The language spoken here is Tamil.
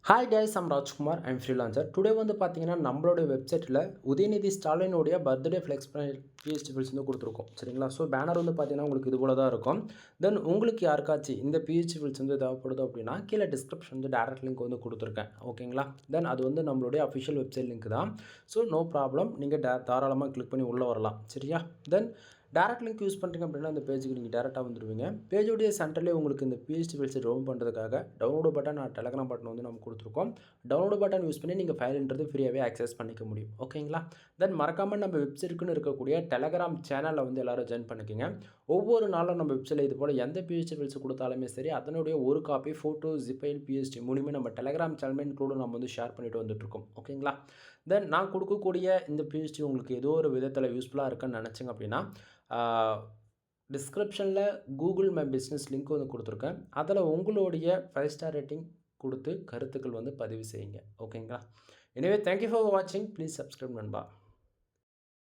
Hi guys, I'm Rajkumar. I'm freelancer. Today வந்து பார்த்தீங்கன்னா நம்மளோட வெப்சைட்டில் உதயநிதி ஸ்டாலினுடைய பர்த்டே ஃப்ளெக்ஸ் பிஹெச்டிபிள்ஸ் வந்து கொடுத்துருக்கோம். சரிங்களா? ஸோ பேனர் வந்து பார்த்தீங்கன்னா உங்களுக்கு இது போல தான் இருக்கும். தென் உங்களுக்கு யாருக்காச்சும் இந்த பிஹெச்டிபிள்ஸ் வந்து தேவைப்படுது அப்படின்னா கீழே டிஸ்கிரிப்ஷன் வந்து டேரக்ட் லிங்க் வந்து கொடுத்துருக்கேன். ஓகேங்களா? தென் அது வந்து நம்மளுடைய அஃபிஷியல் வெப்சைட் லிங்க் தான். ஸோ நோ ப்ராப்ளம், நீங்கள் தாராளமாக கிளிக் பண்ணி உள்ளே வரலாம். சரியா? தென் டேரக்ட் லிங்க் யூஸ் பண்ணுறீங்க அப்படின்னா அந்த பேஜுக்கு நீங்கள் டேரெக்டாக வந்துடுவீங்க. பேஜுடைய சென்டர்லேயே உங்களுக்கு இந்த பிஹெச்டி வெப்சைட் ரோம் பண்ணுறதுக்காக டவுன்லோடு பட்டன், டெலகிராம் பட்டன் வந்து நம்ம கொடுத்துருக்கோம். டவுன்லோடு பட்டன் யூஸ் பண்ணி நீங்கள் ஃபைல்ன்றது ஃப்ரீயாகவே ஆக்சஸ் பண்ணிக்க முடியும். ஓகேங்களா? தென் மறக்காமல் நம்ம வெப்சைட்டுக்குன்னு இருக்கக்கூடிய டெலகிராம் சேனலில் வந்து எல்லோரும் ஜாயின் பண்ணிக்கோங்க. ஒவ்வொரு நாளும் நம்ம வெப்சைட்டில் இது போல் எந்த பிஹெச்டி வெல்ஸ் கொடுத்தாலுமே சரி, அதனுடைய ஒரு காப்பி ஃபோட்டோ, ஜிபைல், பிஹெச்டி மூணுமே நம்ம டெலகிராம் சேனல் இன்க்ளூடும் நம்ம வந்து ஷேர் பண்ணிட்டு வந்துட்டுருக்கோம். ஓகேங்களா? தென் நான் கொடுக்கக்கூடிய இந்த பிஹெச்டி உங்களுக்கு ஏதோ ஒரு விதத்தில் யூஸ்ஃபுல்லாக இருக்குன்னு நினச்சிங்க அப்படின்னா டிஸ்கிரிப்ஷனில் கூகுள் மை பிஸ்னஸ் லிங்க் வந்து கொடுத்துருக்கேன். அதில் உங்களுடைய 5 ஸ்டார் ரேட்டிங் கொடுத்து கருத்துக்கள் வந்து பதிவு செய்யுங்க. ஓகேங்களா? எனவே தேங்க்யூ ஃபார் வாட்சிங். ப்ளீஸ் சப்ஸ்கிரைப் நண்பா.